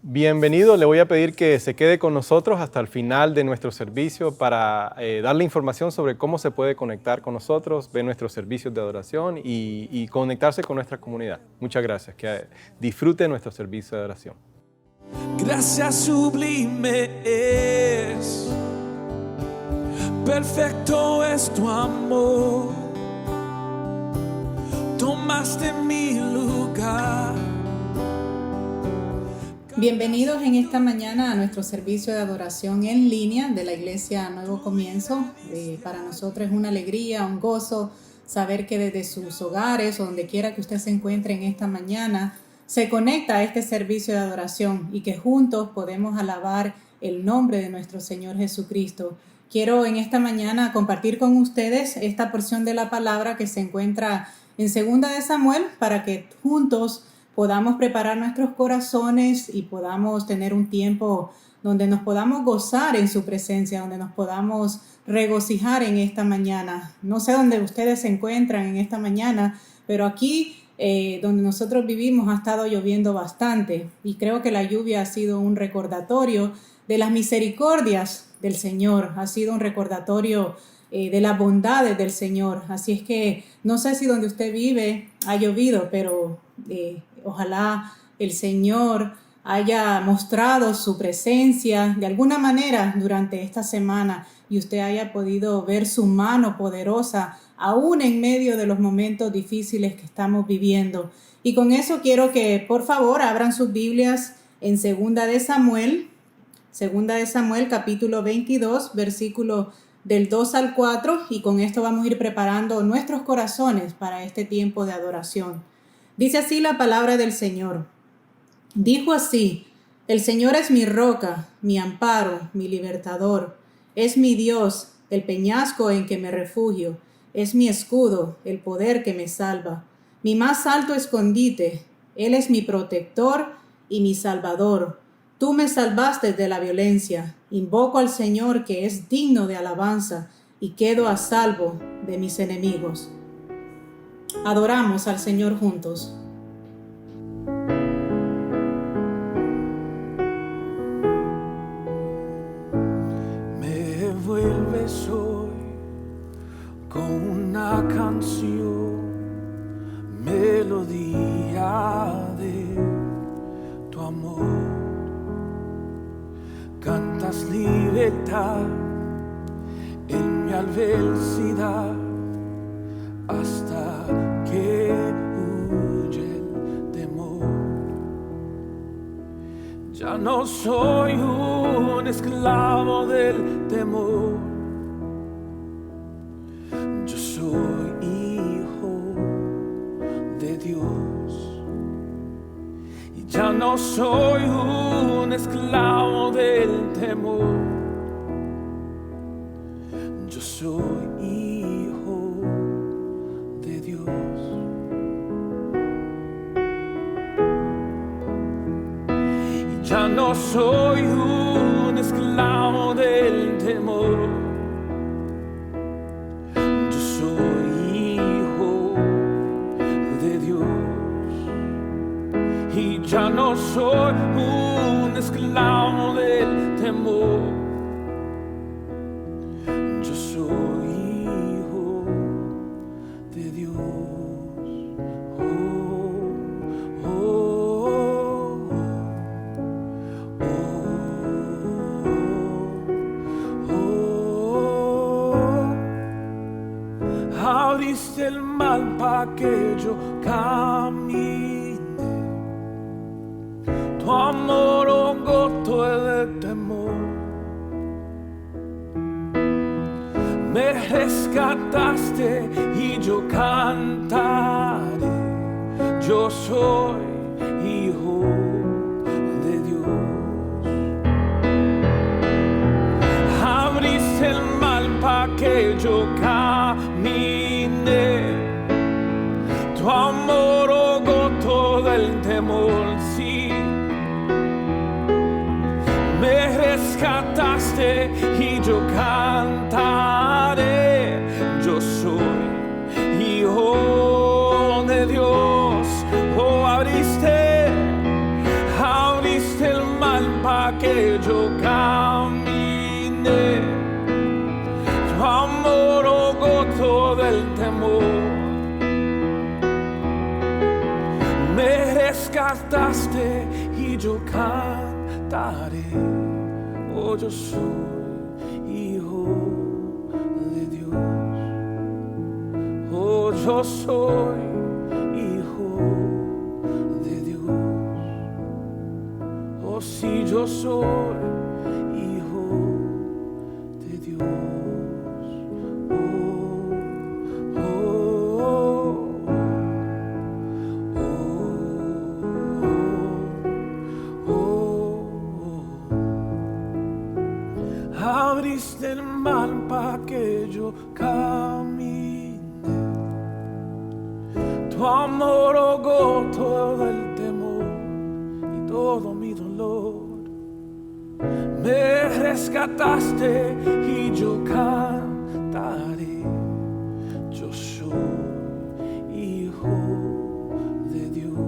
Bienvenido, le voy a pedir que se quede con nosotros hasta el final de nuestro servicio para darle información sobre cómo se puede conectar con nosotros, ver nuestros servicios de adoración y conectarse con nuestra comunidad. Muchas gracias, que disfrute nuestro servicio de adoración. Gracias sublime es, perfecto es tu amor, tomaste mi lugar. Bienvenidos en esta mañana a nuestro servicio de adoración en línea de la Iglesia Nuevo Comienzo. Para nosotros es una alegría, un gozo saber que desde sus hogares o donde quiera que usted se encuentre en esta mañana se conecta a este servicio de adoración y que juntos podemos alabar el nombre de nuestro Señor Jesucristo. Quiero en esta mañana compartir con ustedes esta porción de la palabra que se encuentra en 2 de Samuel para que juntos podamos preparar nuestros corazones y podamos tener un tiempo donde nos podamos gozar en su presencia, donde nos podamos regocijar en esta mañana. No sé dónde ustedes se encuentran en esta mañana, pero aquí donde nosotros vivimos ha estado lloviendo bastante y creo que la lluvia ha sido un recordatorio de las misericordias del Señor, ha sido un recordatorio de las bondades del Señor. Así es que no sé si donde usted vive ha llovido, pero ojalá el Señor haya mostrado su presencia de alguna manera durante esta semana y usted haya podido ver su mano poderosa aún en medio de los momentos difíciles que estamos viviendo. Y con eso quiero que por favor abran sus Biblias en 2 de Samuel, capítulo 22, versículo del 2 al 4, y con esto vamos a ir preparando nuestros corazones para este tiempo de adoración. Dice así la palabra del Señor. Dijo así: el Señor es mi roca, mi amparo, mi libertador. Es mi Dios, el peñasco en que me refugio. Es mi escudo, el poder que me salva. Mi más alto escondite. Él es mi protector y mi salvador. Tú me salvaste de la violencia. Invoco al Señor que es digno de alabanza y quedo a salvo de mis enemigos. Adoramos al Señor juntos. Me vuelves hoy con una canción, melodía de tu amor. Cantas libertad en mi adversidad hasta que huye el temor. Ya no soy un esclavo del temor. Yo soy hijo de Dios. Y ya no soy un esclavo del temor. Yo soy hijo de Dios. Y ya no soy un esclavo del temor. Yo soy hijo de Dios. Y ya no soy un esclavo del temor. Yo soy hijo de Dios. Oh, oh, oh, oh, oh. Abriste el mal para que yo camine. Tu amor ahogó todo el temor. Me rescataste y yo cantaré. Yo soy hijo de Dios. Abriste el mal para que yo camine. Tu amor ahogó todo el temor, sí. Me rescataste y yo cantaré. Yo soy hijo de Dios. Oh, abriste el que yo camine, tu amor oculto del temor. Me rescataste y yo cantaré, oh, yo soy hijo de Dios, oh, yo soy hijo de Dios, oh, sí, yo soy hijo de Dios. Abriste el mar para que yo camine, tu amor ahogó todo el temor y todo mi dolor. Me rescataste y yo cantaré, yo soy hijo de Dios,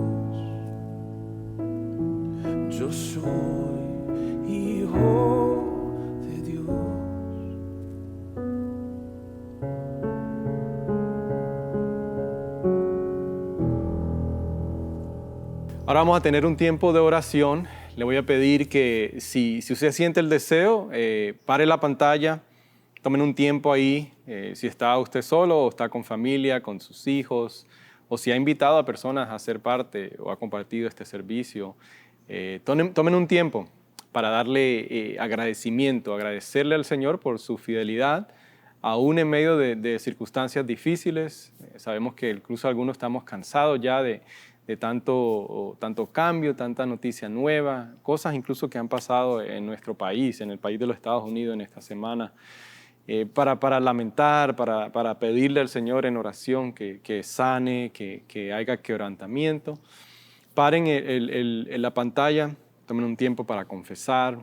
yo soy hijo. Ahora vamos a tener un tiempo de oración. Le voy a pedir que si usted siente el deseo, pare la pantalla, tomen un tiempo ahí, si está usted solo o está con familia, con sus hijos, o si ha invitado a personas a ser parte o ha compartido este servicio, tomen un tiempo para darle agradecimiento, agradecerle al Señor por su fidelidad, aún en medio de circunstancias difíciles. Sabemos que incluso algunos estamos cansados ya de tanto cambio, tanta noticia nueva, cosas incluso que han pasado en nuestro país, en el país de los Estados Unidos en esta semana, para lamentar, para pedirle al Señor en oración que sane, que haya quebrantamiento. Paren la pantalla, tomen un tiempo para confesar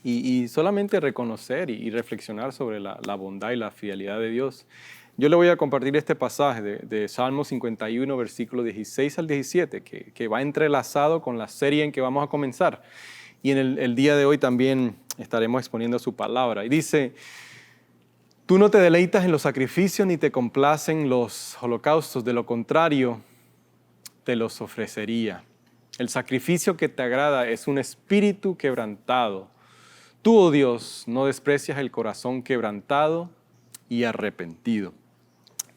y solamente reconocer y reflexionar sobre la bondad y la fidelidad de Dios. Yo le voy a compartir este pasaje de Salmo 51, versículos 16 al 17, que va entrelazado con la serie en que vamos a comenzar. Y en el día de hoy también estaremos exponiendo su palabra. Y dice, tú no te deleitas en los sacrificios ni te complacen los holocaustos, de lo contrario, te los ofrecería. El sacrificio que te agrada es un espíritu quebrantado. Tú, oh Dios, no desprecias el corazón quebrantado y arrepentido.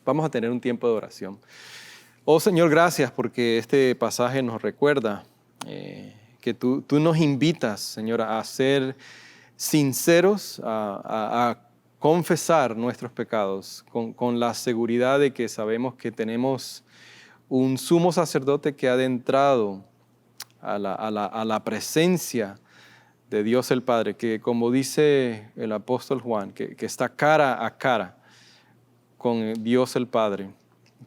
Vamos a tener un tiempo de oración. Oh Señor, gracias porque este pasaje nos recuerda que tú nos invitas, Señor, a ser sinceros, a confesar nuestros pecados con la seguridad de que sabemos que tenemos un sumo sacerdote que ha adentrado a la presencia de Dios el Padre, que como dice el apóstol Juan, que está cara a cara con Dios el Padre,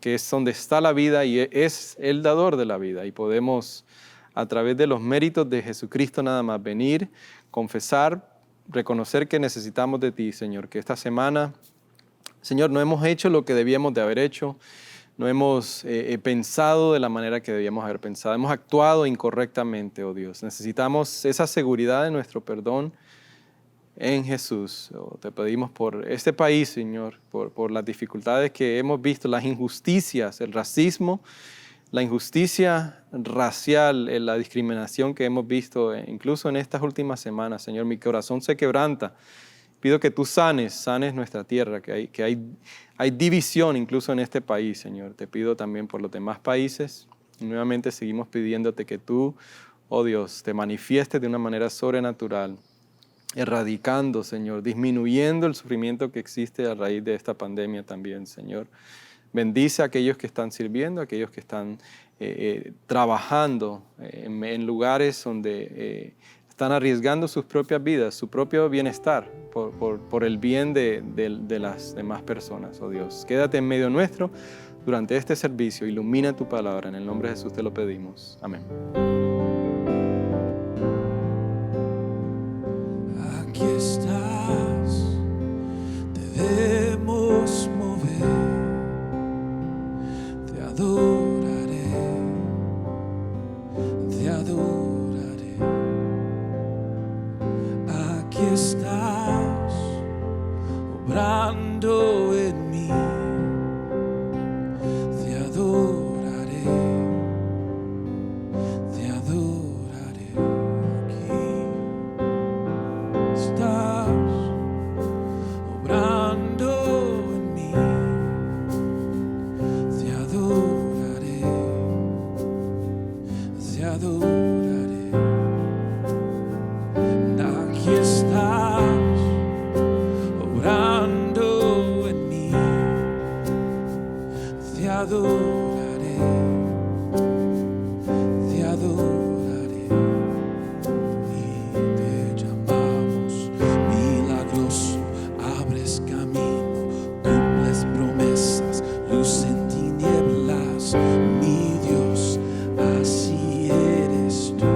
que es donde está la vida y es el dador de la vida. Y podemos, a través de los méritos de Jesucristo nada más, venir, confesar, reconocer que necesitamos de ti, Señor, que esta semana, Señor, no hemos hecho lo que debíamos de haber hecho, no hemos pensado de la manera que debíamos haber pensado, hemos actuado incorrectamente, oh Dios. Necesitamos esa seguridad de nuestro perdón en Jesús. Te pedimos por este país, Señor, por las dificultades que hemos visto, las injusticias, el racismo, la injusticia racial, la discriminación que hemos visto incluso en estas últimas semanas. Señor, mi corazón se quebranta. Pido que tú sanes nuestra tierra, que hay división incluso en este país, Señor. Te pido también por los demás países. Y nuevamente seguimos pidiéndote que tú, oh Dios, te manifiestes de una manera sobrenatural, erradicando, Señor, disminuyendo el sufrimiento que existe a raíz de esta pandemia también, Señor. Bendice a aquellos que están sirviendo, a aquellos que están trabajando en lugares donde están arriesgando sus propias vidas, su propio bienestar, por el bien de las demás personas, oh Dios. Quédate en medio nuestro durante este servicio, ilumina tu palabra. En el nombre de Jesús te lo pedimos. Amén. Aquí estás, debemos mover, te adoraré, Aquí estás obrando en mí, te adoraré aquí. Estás obrando en mí, te adoraré. Aquí estás obrando en mí, te adoraré. Y te llamamos milagroso, abres camino, cumples promesas, luz en tinieblas, mi Dios, así eres tú.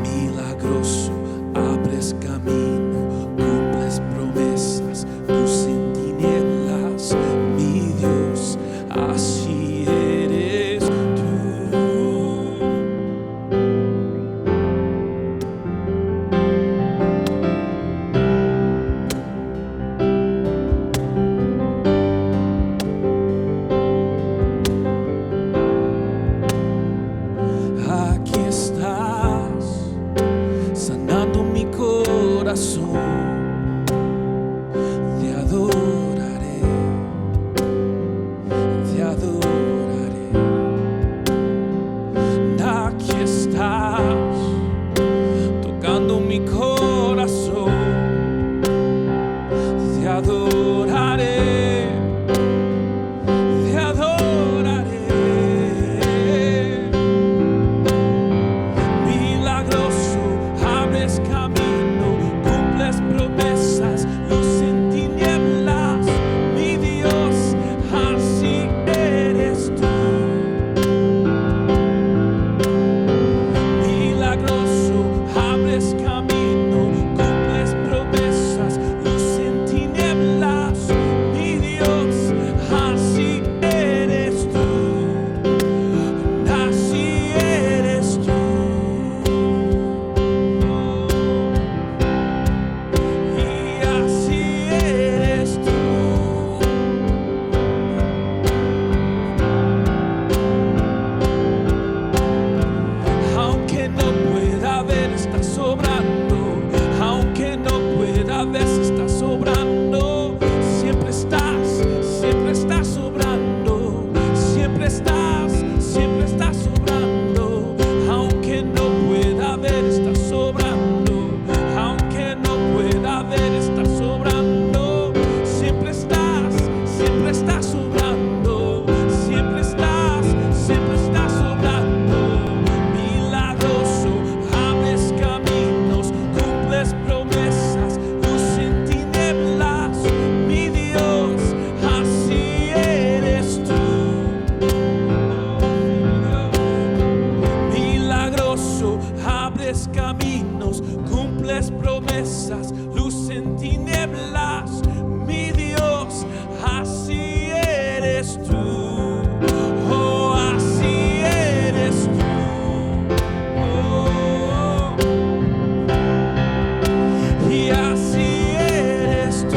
Milagroso, abres camino, cumples promesas, luz en tinieblas, mi Dios, así eres tú. Aquí estás sanando mi corazón, te adoraré. Aquí estás tocando mi corazón, te adoraré. Milagroso, abres camino, cumples promesas, luz en tinieblas, mi Dios, así eres tú. Milagroso, abres camino, cumples promesas, luz en tinieblas, mi Dios, así eres tú. Así eres tú. Y así eres tú. Aunque no pueda ver, estás sobrando. Aunque no pueda ver, estás sobrando. Siempre estás sobrando. Siempre estás sobrando. Aunque no pueda ver, estás sobrando. Aunque no pueda ver, estás sobrando. Siempre estás sobrando. Siempre estás sobrando. Milagroso, abres caminos, cumples promesas, luz en tinieblas, mi Dios, así eres tú. Milagroso, abres caminos, cumples promesas, luz en tinieblas, mi Dios, así eres tú. Oh, así eres tú. Oh, y así eres tú.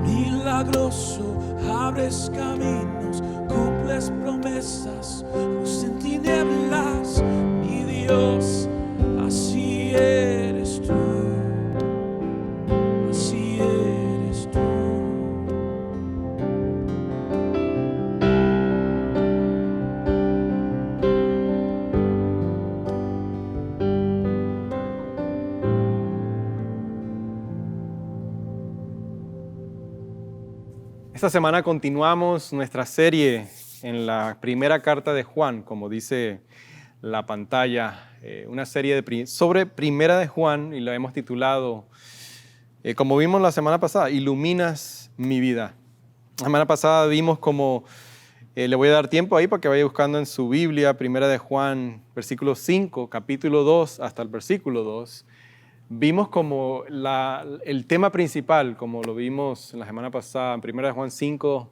Milagroso, abres caminos, cumples promesas, luz en tinieblas, mi Dios, así eres tú. Así eres tú. Esta semana continuamos nuestra serie en la primera carta de Juan, como dice la pantalla, una serie sobre primera de Juan, y la hemos titulado, como vimos la semana pasada, Iluminas mi vida. La semana pasada vimos como, le voy a dar tiempo ahí para que vaya buscando en su Biblia, primera de Juan, versículo 5, capítulo 2 hasta el versículo 2. Vimos como el tema principal, como lo vimos la semana pasada, en 1 Juan 5,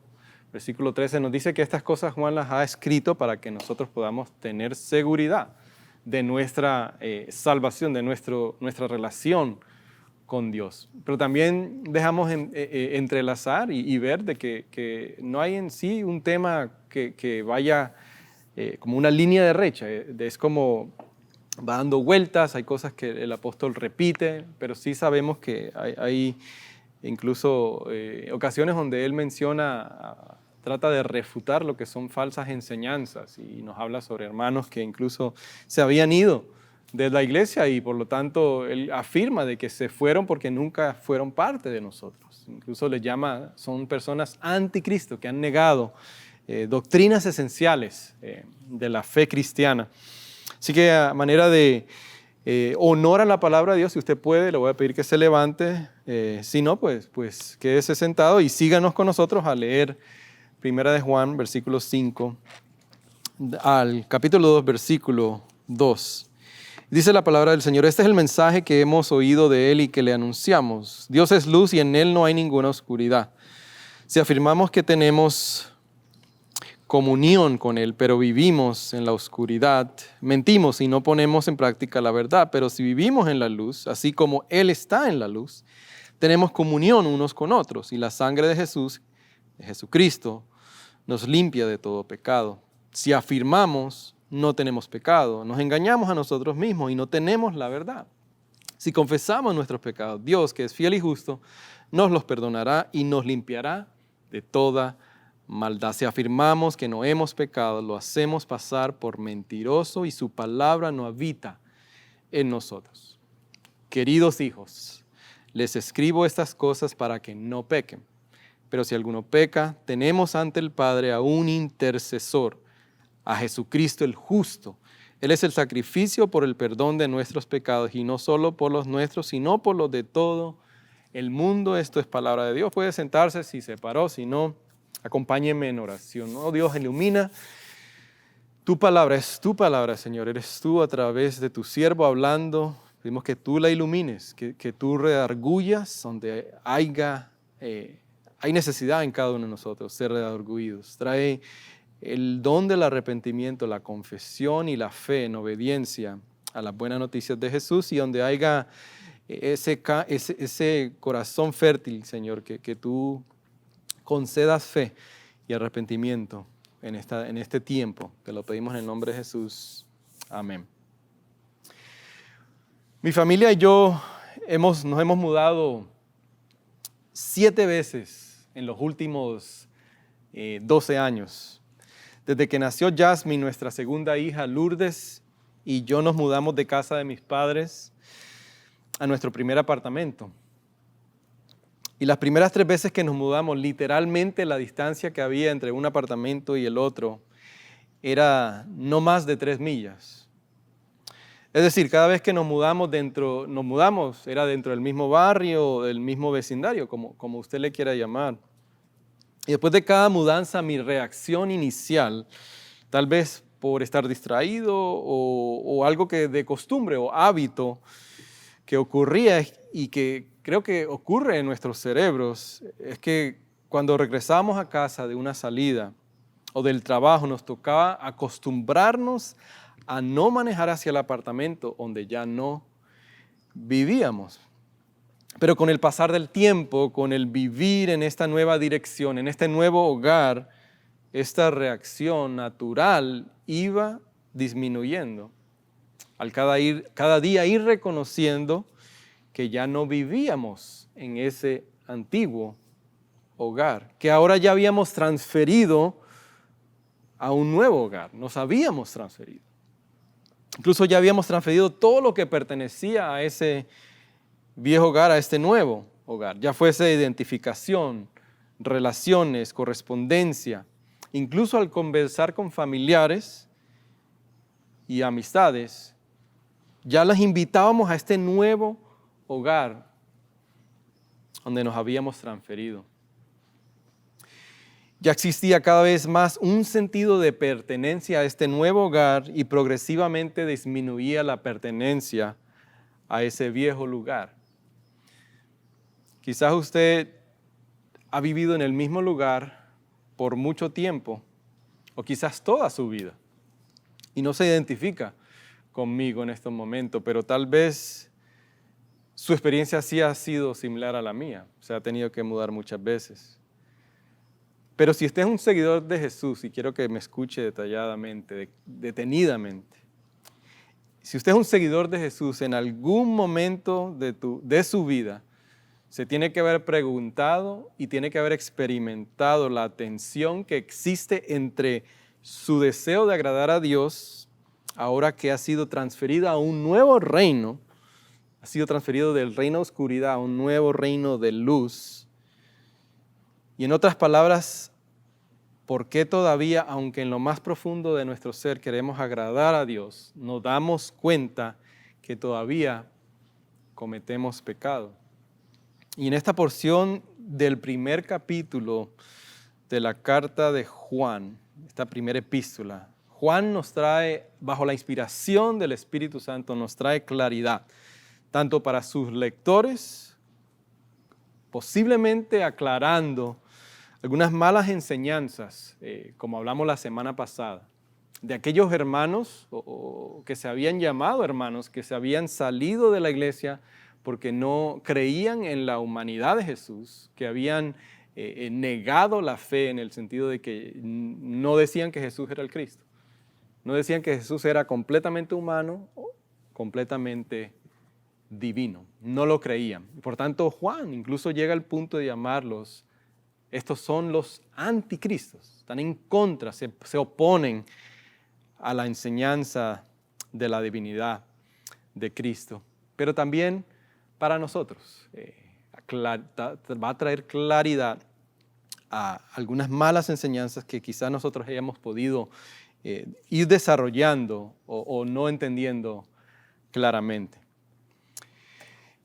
versículo 13, nos dice que estas cosas Juan las ha escrito para que nosotros podamos tener seguridad de nuestra salvación, de nuestra relación con Dios. Pero también dejamos entrelazar y ver de que no hay en sí un tema que vaya como una línea de recha. Es como va dando vueltas, hay cosas que el apóstol repite, pero sí sabemos que hay incluso ocasiones donde él trata de refutar lo que son falsas enseñanzas y nos habla sobre hermanos que incluso se habían ido de la iglesia y por lo tanto él afirma de que se fueron porque nunca fueron parte de nosotros. Incluso les llama, son personas anticristo que han negado doctrinas esenciales de la fe cristiana. Así que a manera de honor a la palabra de Dios, si usted puede, le voy a pedir que se levante. Si no, pues quédese sentado y síganos con nosotros a leer Primera de Juan, versículo 5, al capítulo 2, versículo 2. Dice la palabra del Señor: este es el mensaje que hemos oído de Él y que le anunciamos. Dios es luz y en Él no hay ninguna oscuridad. Si afirmamos que tenemos comunión con Él, pero vivimos en la oscuridad, mentimos y no ponemos en práctica la verdad. Pero si vivimos en la luz, así como Él está en la luz, tenemos comunión unos con otros y la sangre de Jesucristo, nos limpia de todo pecado. Si afirmamos no tenemos pecado, nos engañamos a nosotros mismos y no tenemos la verdad. Si confesamos nuestros pecados, Dios, que es fiel y justo, nos los perdonará y nos limpiará de toda maldad. Si afirmamos que no hemos pecado, lo hacemos pasar por mentiroso y su palabra no habita en nosotros. Queridos hijos, les escribo estas cosas para que no pequen. Pero si alguno peca, tenemos ante el Padre a un intercesor, a Jesucristo el justo. Él es el sacrificio por el perdón de nuestros pecados, y no solo por los nuestros, sino por los de todo el mundo. Esto es palabra de Dios. Puede sentarse si se paró, si no, acompáñenme en oración. Oh Dios, ilumina tu palabra, es tu palabra, Señor. Eres tú a través de tu siervo hablando. Pedimos que tú la ilumines, que tú redargullas donde hay necesidad en cada uno de nosotros, ser redargüidos. Trae el don del arrepentimiento, la confesión y la fe en obediencia a las buenas noticias de Jesús, y donde haya ese corazón fértil, Señor, que tú concedas fe y arrepentimiento en este tiempo. Te lo pedimos en el nombre de Jesús. Amén. Mi familia y yo nos hemos mudado 7 veces en los últimos 12 años. Desde que nació Jasmine, nuestra segunda hija, Lourdes, y yo nos mudamos de casa de mis padres a nuestro primer apartamento. Y las primeras 3 veces que nos mudamos, literalmente la distancia que había entre un apartamento y el otro era no más de 3 millas. Es decir, cada vez que nos mudamos era dentro del mismo barrio, del mismo vecindario, como usted le quiera llamar. Y después de cada mudanza, mi reacción inicial, tal vez por estar distraído o algo que de costumbre o hábito que ocurría y que creo que ocurre en nuestros cerebros, es que cuando regresamos a casa de una salida o del trabajo, nos tocaba acostumbrarnos a no manejar hacia el apartamento donde ya no vivíamos. Pero con el pasar del tiempo, con el vivir en esta nueva dirección, en este nuevo hogar, esta reacción natural iba disminuyendo. Al cada día ir reconociendo que ya no vivíamos en ese antiguo hogar, que ahora ya habíamos transferido a un nuevo hogar, nos habíamos transferido. Incluso ya habíamos transferido todo lo que pertenecía a ese viejo hogar, a este nuevo hogar. Ya fuese identificación, relaciones, correspondencia. Incluso al conversar con familiares y amistades, ya las invitábamos a este nuevo hogar donde nos habíamos transferido. Ya existía cada vez más un sentido de pertenencia a este nuevo hogar y progresivamente disminuía la pertenencia a ese viejo lugar. Quizás usted ha vivido en el mismo lugar por mucho tiempo, o quizás toda su vida, y no se identifica conmigo en estos momentos, pero tal vez su experiencia sí ha sido similar a la mía, se ha tenido que mudar muchas veces. Pero si usted es un seguidor de Jesús, y quiero que me escuche detalladamente, detenidamente, si usted es un seguidor de Jesús, en algún momento de su vida, se tiene que haber preguntado y tiene que haber experimentado la tensión que existe entre su deseo de agradar a Dios, ahora que ha sido transferido a un nuevo reino, ha sido transferido del reino de oscuridad a un nuevo reino de luz. Y en otras palabras, ¿por qué todavía, aunque en lo más profundo de nuestro ser queremos agradar a Dios, nos damos cuenta que todavía cometemos pecado? Y en esta porción del primer capítulo de la carta de Juan, esta primera epístola, Juan nos trae, bajo la inspiración del Espíritu Santo, nos trae claridad, tanto para sus lectores, posiblemente aclarando algunas malas enseñanzas, como hablamos la semana pasada, de aquellos hermanos que se habían llamado hermanos, que se habían salido de la iglesia porque no creían en la humanidad de Jesús, que habían negado la fe en el sentido de que no decían que Jesús era el Cristo. No decían que Jesús era completamente humano o completamente divino. No lo creían. Por tanto, Juan incluso llega al punto de llamarlos, estos son los anticristos, están en contra, se oponen a la enseñanza de la divinidad de Cristo. Pero también para nosotros va a traer claridad a algunas malas enseñanzas que quizás nosotros hayamos podido ir desarrollando o no entendiendo claramente.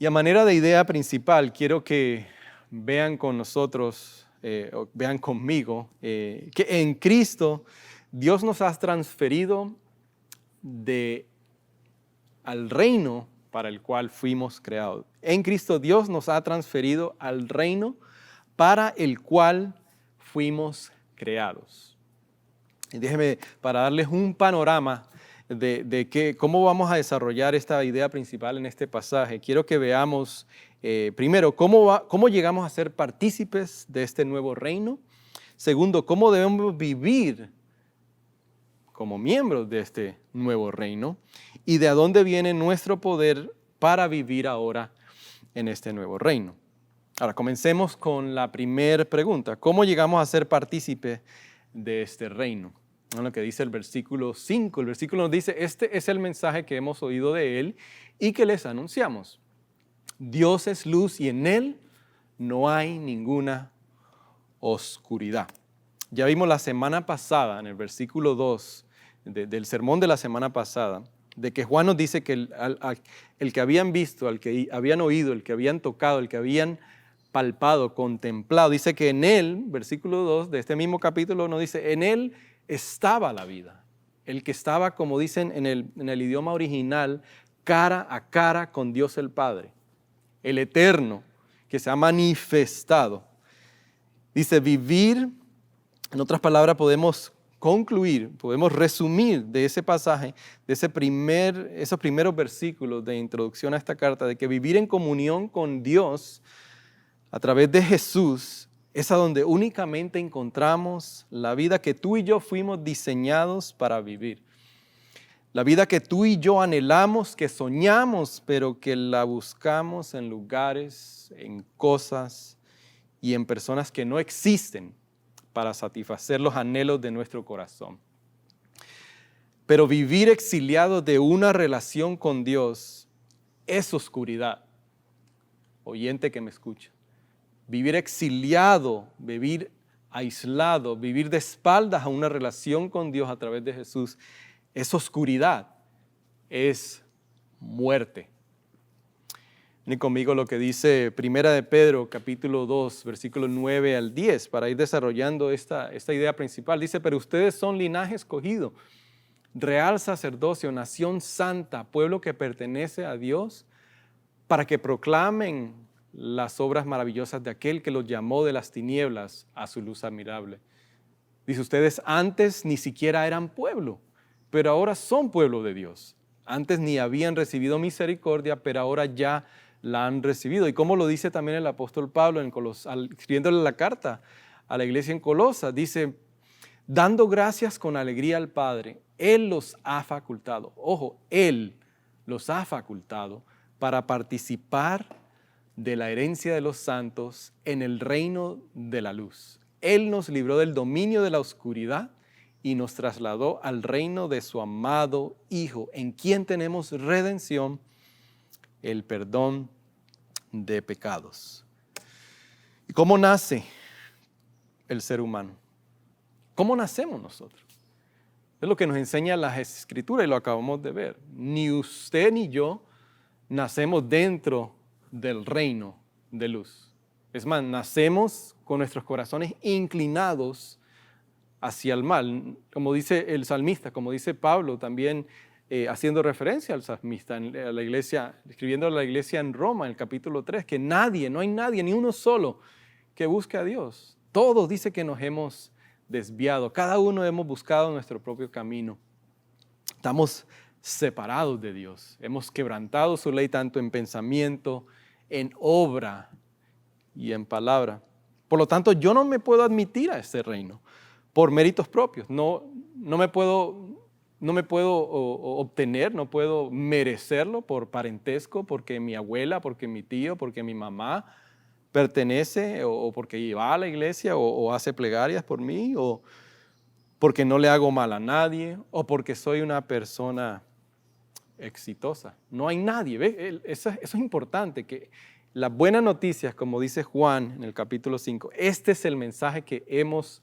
Y a manera de idea principal, quiero que vean con nosotros, o vean conmigo, que en Cristo Dios nos ha transferido al reino para el cual fuimos creados. En Cristo Dios nos ha transferido al reino para el cual fuimos creados. Y déjenme, para darles un panorama de cómo vamos a desarrollar esta idea principal en este pasaje, quiero que veamos primero cómo llegamos a ser partícipes de este nuevo reino. Segundo, cómo debemos vivir como miembros de este nuevo reino y de dónde viene nuestro poder para vivir ahora en este nuevo reino. Ahora, comencemos con la primera pregunta. ¿Cómo llegamos a ser partícipes de este reino? Lo que dice el versículo 5. El versículo nos dice, este es el mensaje que hemos oído de Él y que les anunciamos. Dios es luz y en Él no hay ninguna oscuridad. Ya vimos la semana pasada, en el versículo 2 del sermón de la semana pasada, de que Juan nos dice que el que habían visto, el que habían oído, el que habían tocado, el que habían palpado, contemplado, dice que en Él, versículo 2 de este mismo capítulo nos dice, en Él estaba la vida. El que estaba, como dicen en el idioma original, cara a cara con Dios el Padre, el eterno, que se ha manifestado. Dice, vivir, en otras palabras, podemos concluir, podemos resumir de ese pasaje, de esos primeros versículos de introducción a esta carta, de que vivir en comunión con Dios a través de Jesús es a donde únicamente encontramos la vida que tú y yo fuimos diseñados para vivir. La vida que tú y yo anhelamos, que soñamos, pero que la buscamos en lugares, en cosas y en personas que no existen para satisfacer los anhelos de nuestro corazón. Pero vivir exiliado de una relación con Dios es oscuridad. Oyente que me escucha. Vivir exiliado, vivir aislado, vivir de espaldas a una relación con Dios a través de Jesús es oscuridad, es muerte. Miren conmigo lo que dice Primera de Pedro, capítulo 2, versículos 9 al 10, para ir desarrollando esta idea principal. Dice, pero ustedes son linaje escogido, real sacerdocio, nación santa, pueblo que pertenece a Dios, para que proclamen las obras maravillosas de aquel que los llamó de las tinieblas a su luz admirable. Dice, ustedes antes ni siquiera eran pueblo, pero ahora son pueblo de Dios. Antes ni habían recibido misericordia, pero ahora ya la han recibido. Y como lo dice también el apóstol Pablo escribiéndole la carta a la iglesia en Colosas, dice, dando gracias con alegría al Padre, Él los ha facultado. Ojo, Él los ha facultado para participar de la herencia de los santos en el reino de la luz. Él nos libró del dominio de la oscuridad y nos trasladó al reino de su amado Hijo, en quien tenemos redención, el perdón de pecados. ¿Y cómo nace el ser humano? ¿Cómo nacemos nosotros? Es lo que nos enseña las Escrituras y lo acabamos de ver. Ni usted ni yo nacemos dentro del reino de luz. Es más, nacemos con nuestros corazones inclinados hacia el mal, como dice el salmista, como dice Pablo también, haciendo referencia al salmista, a la iglesia, escribiendo a la iglesia en Roma, en el capítulo 3, que no hay nadie, ni uno solo, que busque a Dios. Todos dice que nos hemos desviado, cada uno hemos buscado nuestro propio camino. Estamos separados de Dios, hemos quebrantado su ley tanto en pensamiento, en obra y en palabra. Por lo tanto, yo no me puedo admitir a este reino por méritos propios. No me puedo obtener, no puedo merecerlo por parentesco, porque mi abuela, porque mi tío, porque mi mamá pertenece, o porque va a la iglesia, o hace plegarias por mí, o porque no le hago mal a nadie, o porque soy una persona exitosa. No hay nadie. ¿Ve? Eso es importante, que las buenas noticias, como dice Juan en el capítulo 5, este es el mensaje que hemos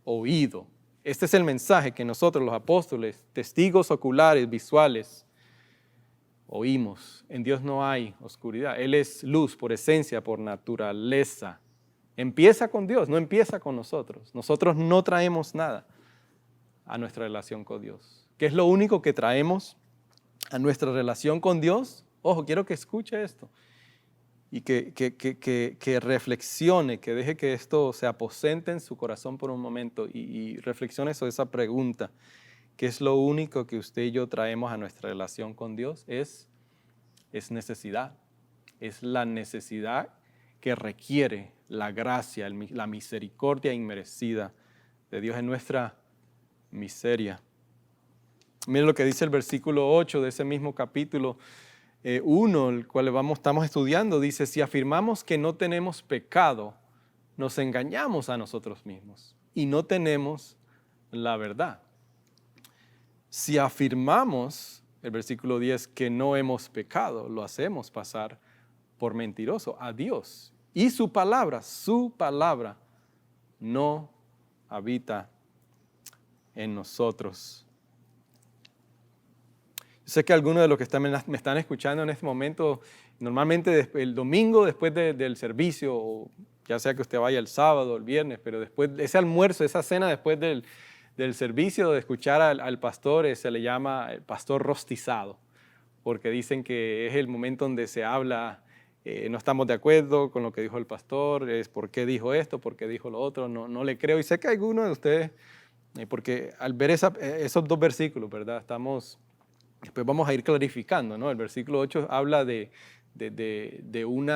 oído. Este es el mensaje que nosotros, los apóstoles, testigos oculares, visuales, oímos. En Dios no hay oscuridad. Él es luz por esencia, por naturaleza. Empieza con Dios, no empieza con nosotros. Nosotros no traemos nada a nuestra relación con Dios. ¿Qué es lo único que traemos a nuestra relación con Dios? Ojo, quiero que escuche esto y que reflexione, que deje que esto se aposente en su corazón por un momento y reflexione sobre esa pregunta. ¿Qué es lo único que usted y yo traemos a nuestra relación con Dios? Es necesidad. Es la necesidad que requiere la gracia, la misericordia inmerecida de Dios en nuestra miseria. Miren lo que dice el versículo 8 de ese mismo capítulo 1, el cual estamos estudiando. Dice, si afirmamos que no tenemos pecado, nos engañamos a nosotros mismos y no tenemos la verdad. Si afirmamos, el versículo 10, que no hemos pecado, lo hacemos pasar por mentiroso a Dios. Y su palabra no habita en nosotros. Sé que algunos de los que me están escuchando en este momento, normalmente el domingo después del servicio, o ya sea que usted vaya el sábado o el viernes, pero después ese almuerzo, esa cena después del servicio, de escuchar al pastor, se le llama el pastor rostizado, porque dicen que es el momento donde se habla, no estamos de acuerdo con lo que dijo el pastor, es por qué dijo esto, por qué dijo lo otro, no le creo. Y sé que algunos de ustedes, porque al ver esos dos versículos, ¿verdad? Después vamos a ir clarificando, ¿no? El versículo 8 habla de un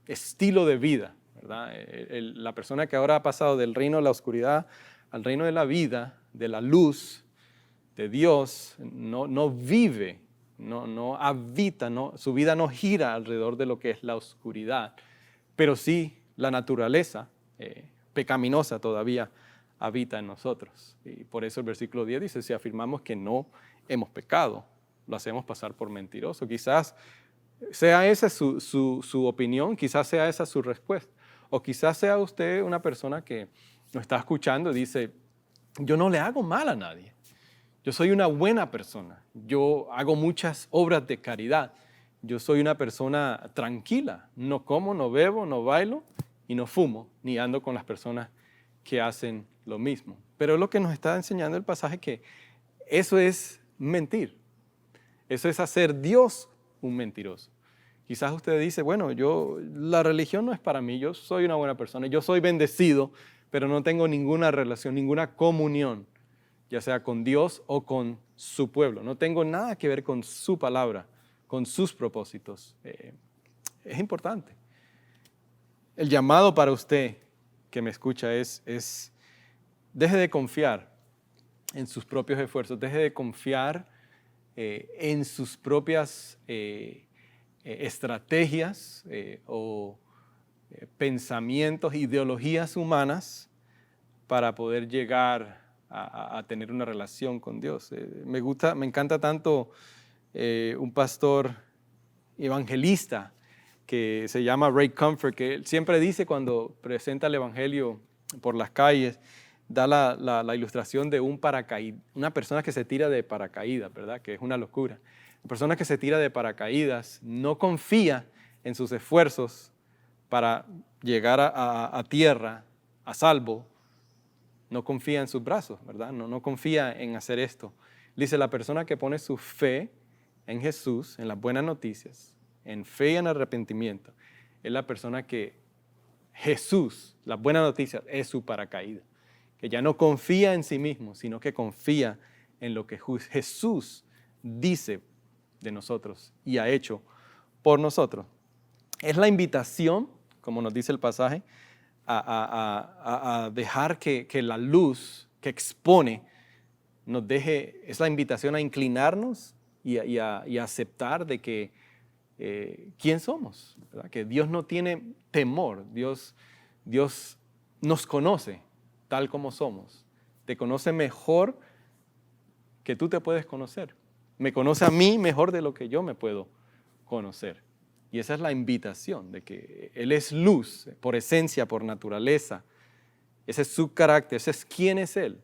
estilo de vida, ¿verdad? La persona que ahora ha pasado del reino de la oscuridad al reino de la vida, de la luz, de Dios, no vive, no habita, su vida no gira alrededor de lo que es la oscuridad, pero sí la naturaleza pecaminosa todavía habita en nosotros. Y por eso el versículo 10 dice, si afirmamos que no hemos pecado, lo hacemos pasar por mentiroso. Quizás sea esa su opinión, quizás sea esa su respuesta, o quizás sea usted una persona que nos está escuchando y dice, yo no le hago mal a nadie, yo soy una buena persona, yo hago muchas obras de caridad, yo soy una persona tranquila, no como, no bebo, no bailo y no fumo, ni ando con las personas que hacen lo mismo. Pero es lo que nos está enseñando el pasaje, que eso es mentir. Eso es hacer Dios un mentiroso. Quizás usted dice, bueno, la religión no es para mí, yo soy una buena persona, yo soy bendecido pero no tengo ninguna relación, ninguna comunión, ya sea con Dios o con su pueblo. No tengo nada que ver con su palabra, con sus propósitos. Es importante. El llamado para usted que me escucha es deje de confiar en sus propios esfuerzos, deje de confiar en sus propias estrategias o pensamientos, ideologías humanas para poder llegar a tener una relación con Dios. Me encanta tanto un pastor evangelista que se llama Ray Comfort, que él siempre dice cuando presenta el evangelio por las calles, da la ilustración de una persona que se tira de paracaídas, ¿verdad? Que es una locura. La persona que se tira de paracaídas no confía en sus esfuerzos para llegar a tierra a salvo, no confía en sus brazos, ¿verdad? No confía en hacer esto. Dice, la persona que pone su fe en Jesús, en las buenas noticias, en fe y en arrepentimiento, es la persona que Jesús, las buenas noticias, es su paracaídas. Que ya no confía en sí mismo, sino que confía en lo que Jesús dice de nosotros y ha hecho por nosotros. Es la invitación, como nos dice el pasaje, a dejar que la luz que expone nos deje, es la invitación a inclinarnos y a aceptar de que quién somos, ¿verdad? Que Dios no tiene temor, Dios nos conoce tal como somos, te conoce mejor que tú te puedes conocer, me conoce a mí mejor de lo que yo me puedo conocer. Y esa es la invitación de que Él es luz por esencia, por naturaleza. Ese es su carácter, ese es quién es Él.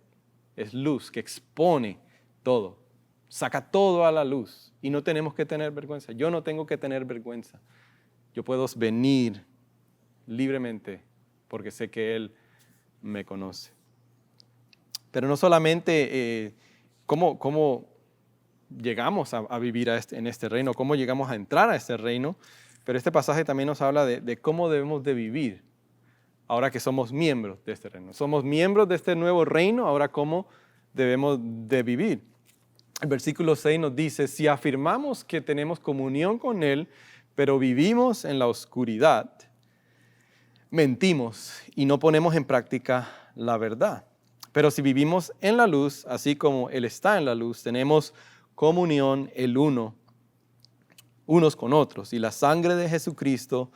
Es luz que expone todo, saca todo a la luz y no tenemos que tener vergüenza. Yo no tengo que tener vergüenza. Yo puedo venir libremente porque sé que Él me conoce. Pero no solamente cómo llegamos a vivir en este reino, cómo llegamos a entrar a este reino, pero este pasaje también nos habla de cómo debemos de vivir ahora que somos miembros de este reino. Somos miembros de este nuevo reino, ahora cómo debemos de vivir. El versículo 6 nos dice, si afirmamos que tenemos comunión con Él, pero vivimos en la oscuridad, mentimos y no ponemos en práctica la verdad. Pero si vivimos en la luz, así como Él está en la luz, tenemos comunión unos con otros, y la sangre de Jesucristo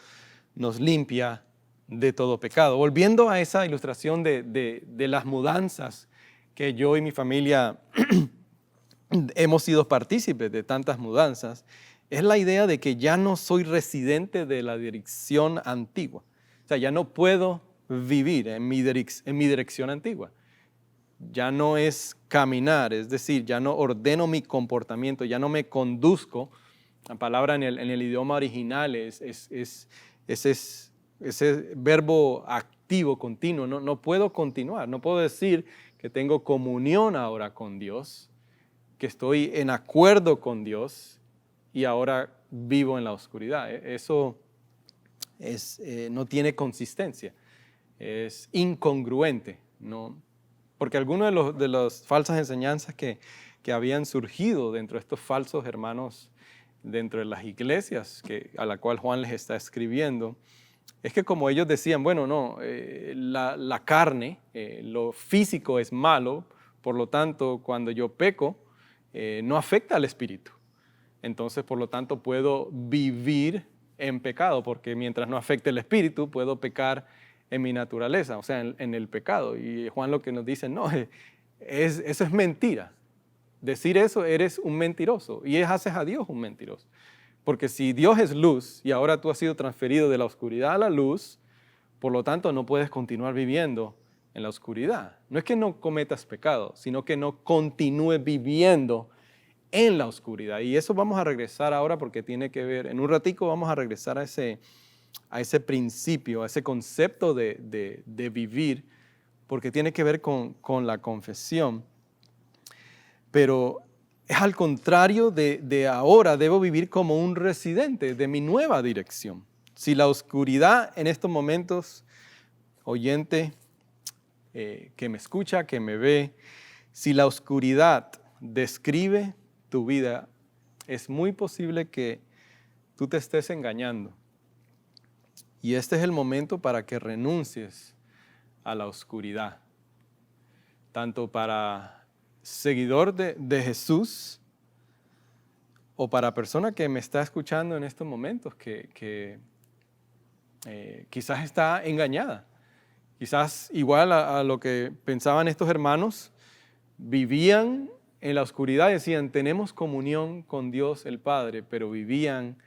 nos limpia de todo pecado. Volviendo a esa ilustración de las mudanzas que yo y mi familia hemos sido partícipes de tantas mudanzas, es la idea de que ya no soy residente de la dirección antigua. O sea, ya no puedo vivir en mi dirección antigua. Ya no es caminar, es decir, ya no ordeno mi comportamiento, ya no me conduzco. La palabra en el idioma original es ese verbo activo, continuo. No puedo continuar, no puedo decir que tengo comunión ahora con Dios, que estoy en acuerdo con Dios y ahora vivo en la oscuridad. Eso no tiene consistencia, es incongruente, ¿no? Porque algunas de las falsas enseñanzas que habían surgido dentro de estos falsos hermanos dentro de las iglesias a la cual Juan les está escribiendo, es que como ellos decían, bueno, no, la carne, lo físico es malo, por lo tanto, cuando yo peco, no afecta al espíritu. Entonces, por lo tanto, puedo vivir en pecado, porque mientras no afecte el espíritu, puedo pecar en mi naturaleza, o sea, en el pecado. Y Juan lo que nos dice, no, eso es mentira. Decir eso, eres un mentiroso y haces a Dios un mentiroso. Porque si Dios es luz y ahora tú has sido transferido de la oscuridad a la luz, por lo tanto no puedes continuar viviendo en la oscuridad. No es que no cometas pecado, sino que no continúes viviendo en la oscuridad. Y eso vamos a regresar ahora porque tiene que ver, en un ratico vamos a regresar a ese principio, a ese concepto de vivir, porque tiene que ver con la confesión. Pero es al contrario de ahora, debo vivir como un residente de mi nueva dirección. Si la oscuridad en estos momentos, oyente, que me escucha, que me ve, si la oscuridad describe tu vida, es muy posible que tú te estés engañando. Y este es el momento para que renuncies a la oscuridad. Tanto para seguidor de Jesús o para persona que me está escuchando en estos momentos que quizás está engañada. Quizás igual a lo que pensaban estos hermanos, vivían en la oscuridad y decían, tenemos comunión con Dios el Padre, pero vivían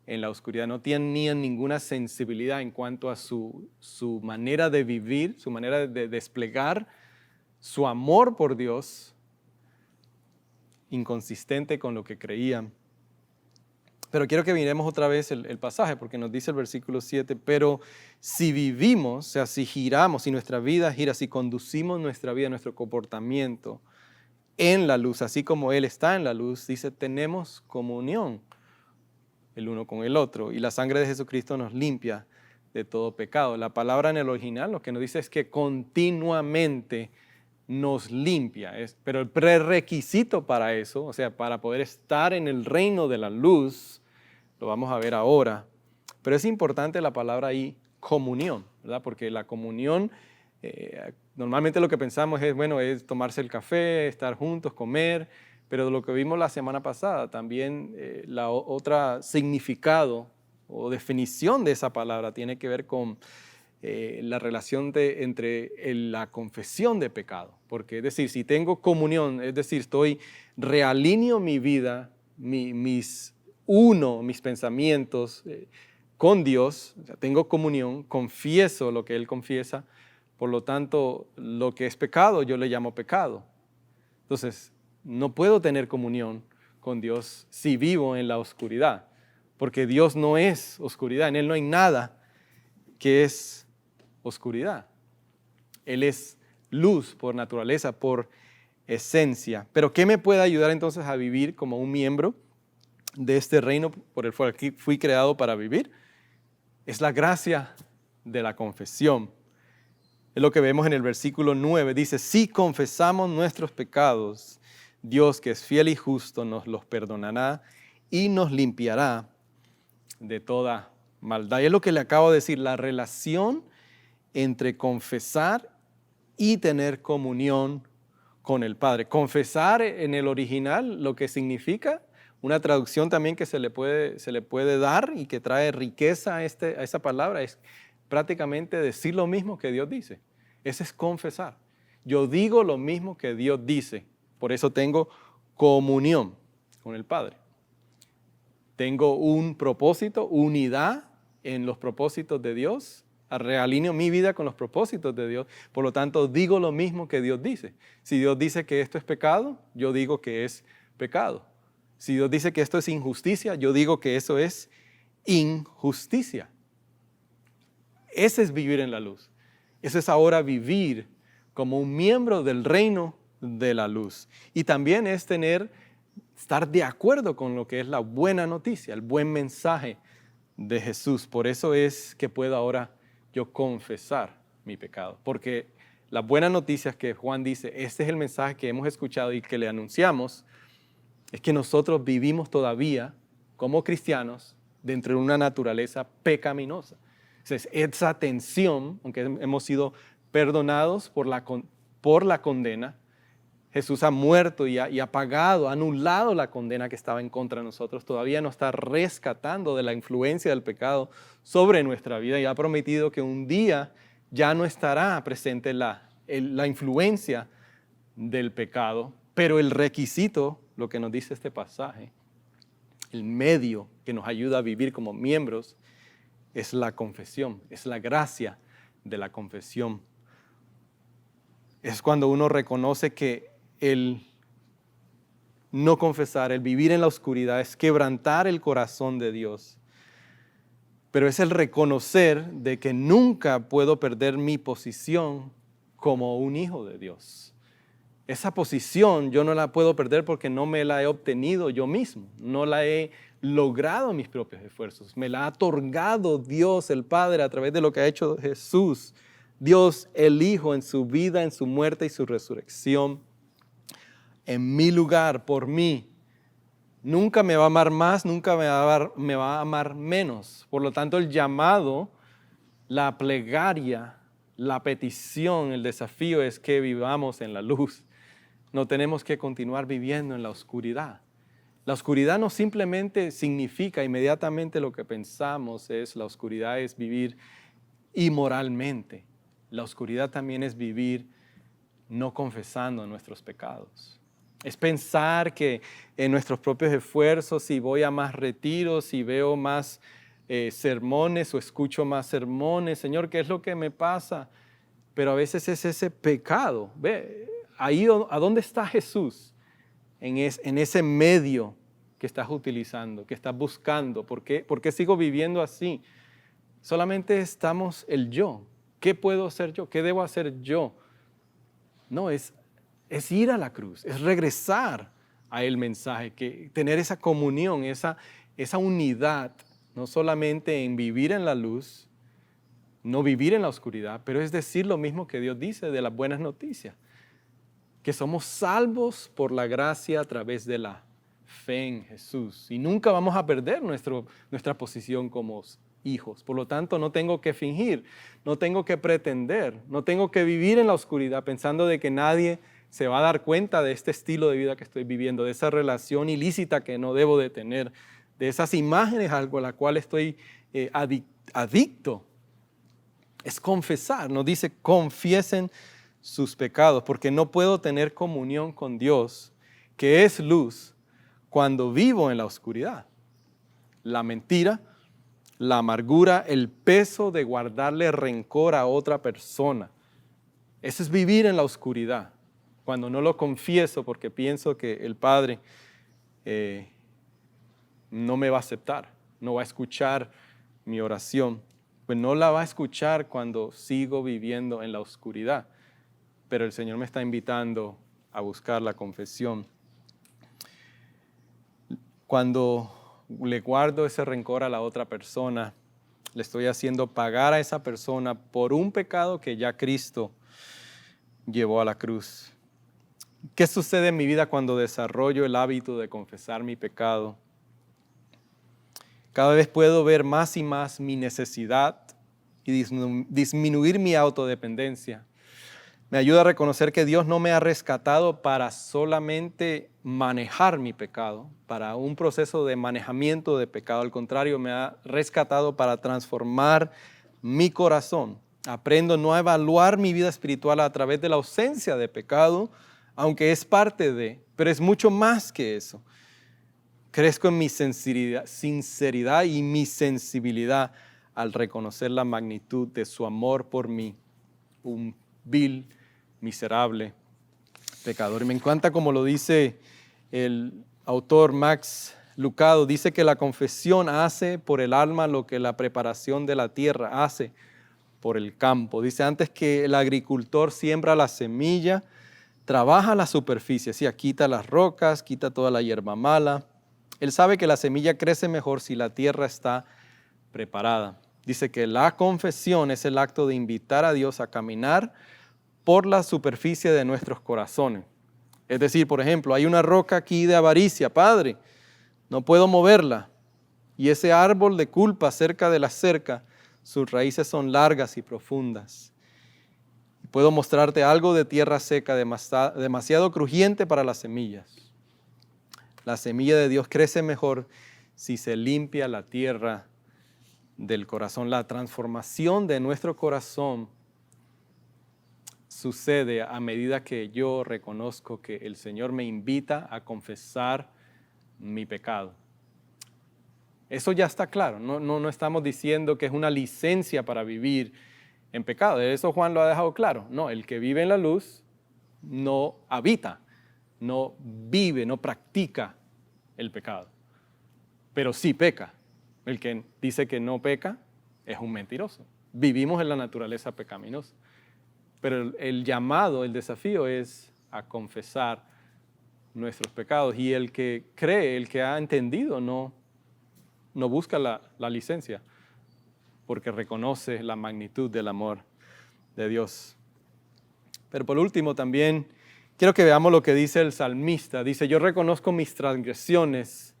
en la oscuridad, no tenían ninguna sensibilidad en cuanto a su manera de vivir, su manera de desplegar su amor por Dios, inconsistente con lo que creían. Pero quiero que miremos otra vez el pasaje, porque nos dice el versículo 7, pero si vivimos, o sea, si giramos, si nuestra vida gira, si conducimos nuestra vida, nuestro comportamiento en la luz, así como Él está en la luz, dice, tenemos comunión el uno con el otro, y la sangre de Jesucristo nos limpia de todo pecado. La palabra en el original lo que nos dice es que continuamente nos limpia, pero el prerequisito para eso, o sea, para poder estar en el reino de la luz, lo vamos a ver ahora, pero es importante la palabra ahí, comunión, ¿verdad? Porque la comunión, normalmente lo que pensamos es, bueno, es tomarse el café, estar juntos, comer, pero lo que vimos la semana pasada, también la otra significado o definición de esa palabra tiene que ver con la relación entre la confesión de pecado. Porque es decir, si tengo comunión, es decir, realineo mi vida, mis pensamientos con Dios, o sea, tengo comunión, confieso lo que Él confiesa, por lo tanto, lo que es pecado yo le llamo pecado. Entonces, no puedo tener comunión con Dios si vivo en la oscuridad, porque Dios no es oscuridad, en Él no hay nada que es oscuridad. Él es luz por naturaleza, por esencia. Pero ¿qué me puede ayudar entonces a vivir como un miembro de este reino por el cual fui creado para vivir? Es la gracia de la confesión. Es lo que vemos en el versículo 9. Dice, si confesamos nuestros pecados, Dios, que es fiel y justo, nos los perdonará y nos limpiará de toda maldad. Y es lo que le acabo de decir, la relación entre confesar y tener comunión con el Padre. Confesar en el original lo que significa, una traducción también que se le puede dar y que trae riqueza a esa palabra, es prácticamente decir lo mismo que Dios dice. Ese es confesar. Yo digo lo mismo que Dios dice. Por eso tengo comunión con el Padre. Tengo un propósito, unidad en los propósitos de Dios. Realineo mi vida con los propósitos de Dios. Por lo tanto, digo lo mismo que Dios dice. Si Dios dice que esto es pecado, yo digo que es pecado. Si Dios dice que esto es injusticia, yo digo que eso es injusticia. Ese es vivir en la luz. Eso es ahora vivir como un miembro del reino de la luz. Y también es estar de acuerdo con lo que es la buena noticia, el buen mensaje de Jesús. Por eso es que puedo ahora yo confesar mi pecado. Porque la buena noticia es que Juan dice, este es el mensaje que hemos escuchado y que le anunciamos, es que nosotros vivimos todavía como cristianos dentro de una naturaleza pecaminosa. Entonces, esa tensión, aunque hemos sido perdonados por la condena, Jesús ha muerto y ha pagado, ha anulado la condena que estaba en contra de nosotros, todavía nos está rescatando de la influencia del pecado sobre nuestra vida y ha prometido que un día ya no estará presente la influencia del pecado, pero el requisito, lo que nos dice este pasaje, el medio que nos ayuda a vivir como miembros, es la confesión, es la gracia de la confesión. Es cuando uno reconoce que el no confesar, el vivir en la oscuridad, es quebrantar el corazón de Dios. Pero es el reconocer de que nunca puedo perder mi posición como un hijo de Dios. Esa posición yo no la puedo perder porque no me la he obtenido yo mismo, no la he logrado mis propios esfuerzos. Me la ha otorgado Dios el Padre a través de lo que ha hecho Jesús Dios, el Hijo, en su vida, en su muerte y su resurrección, en mi lugar, por mí, nunca me va a amar más, nunca me va a amar menos. Por lo tanto, el llamado, la plegaria, la petición, el desafío es que vivamos en la luz. No tenemos que continuar viviendo en la oscuridad. La oscuridad no simplemente significa inmediatamente lo que pensamos, la oscuridad es vivir inmoralmente. La oscuridad también es vivir no confesando nuestros pecados. Es pensar que en nuestros propios esfuerzos, si voy a más retiros, si veo más sermones o escucho más sermones, Señor, ¿qué es lo que me pasa? Pero a veces es ese pecado. Ve, ahí a dónde está Jesús en ese medio que estás utilizando, que estás buscando. ¿Por qué sigo viviendo así? Solamente estamos el yo. ¿Qué puedo hacer yo? ¿Qué debo hacer yo? No, es ir a la cruz, es regresar a el mensaje, tener esa comunión, esa unidad, no solamente en vivir en la luz, no vivir en la oscuridad, pero es decir lo mismo que Dios dice de las buenas noticias, que somos salvos por la gracia a través de la fe en Jesús y nunca vamos a perder nuestra posición como hijos. Por lo tanto, no tengo que fingir, no tengo que pretender, no tengo que vivir en la oscuridad pensando de que nadie se va a dar cuenta de este estilo de vida que estoy viviendo, de esa relación ilícita que no debo de tener, de esas imágenes a la cual estoy adicto. Es confesar, nos dice confiesen sus pecados, porque no puedo tener comunión con Dios, que es luz, cuando vivo en la oscuridad. La mentira, la amargura, el peso de guardarle rencor a otra persona. Eso es vivir en la oscuridad. Cuando no lo confieso porque pienso que el Padre no me va a aceptar, no va a escuchar mi oración, pues no la va a escuchar cuando sigo viviendo en la oscuridad. Pero el Señor me está invitando a buscar la confesión. Cuando le guardo ese rencor a la otra persona, le estoy haciendo pagar a esa persona por un pecado que ya Cristo llevó a la cruz. ¿Qué sucede en mi vida cuando desarrollo el hábito de confesar mi pecado? Cada vez puedo ver más y más mi necesidad y disminuir mi autodependencia. Me ayuda a reconocer que Dios no me ha rescatado para solamente manejar mi pecado, para un proceso de manejamiento de pecado. Al contrario, me ha rescatado para transformar mi corazón. Aprendo no a evaluar mi vida espiritual a través de la ausencia de pecado, aunque es parte de, pero es mucho más que eso. Crezco en mi sinceridad y mi sensibilidad al reconocer la magnitud de su amor por mí, un vil, miserable pecador. Y me encanta como lo dice el autor Max Lucado, dice que la confesión hace por el alma lo que la preparación de la tierra hace por el campo. Dice, antes que el agricultor siembra la semilla, trabaja la superficie, quita las rocas, quita toda la hierba mala. Él sabe que la semilla crece mejor si la tierra está preparada. Dice que la confesión es el acto de invitar a Dios a caminar por la superficie de nuestros corazones. Es decir, por ejemplo, hay una roca aquí de avaricia, Padre, no puedo moverla. Y ese árbol de culpa cerca de la cerca, sus raíces son largas y profundas. Puedo mostrarte algo de tierra seca demasiado crujiente para las semillas. La semilla de Dios crece mejor si se limpia la tierra del corazón. La transformación de nuestro corazón sucede a medida que yo reconozco que el Señor me invita a confesar mi pecado. Eso ya está claro, no estamos diciendo que es una licencia para vivir en pecado. Eso Juan lo ha dejado claro. No, el que vive en la luz no habita, no vive, no practica el pecado, pero sí peca. El que dice que no peca es un mentiroso. Vivimos en la naturaleza pecaminosa. Pero el llamado, el desafío es a confesar nuestros pecados. Y el que cree, el que ha entendido, no busca la licencia, porque reconoce la magnitud del amor de Dios. Pero por último también quiero que veamos lo que dice el salmista. Dice, yo reconozco mis transgresiones,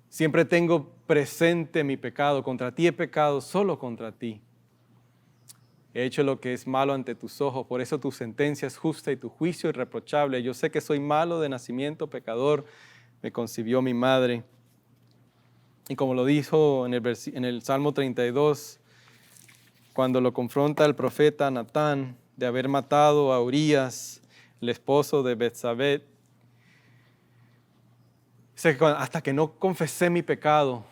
siempre tengo presente mi pecado, contra ti he pecado, solo contra ti. He hecho lo que es malo ante tus ojos, por eso tu sentencia es justa y tu juicio irreprochable. Yo sé que soy malo de nacimiento, pecador, me concibió mi madre. Y como lo dijo en el Salmo 32, cuando lo confronta el profeta Natán de haber matado a Urías, el esposo de Betsabé, dice que hasta que no confesé mi pecado,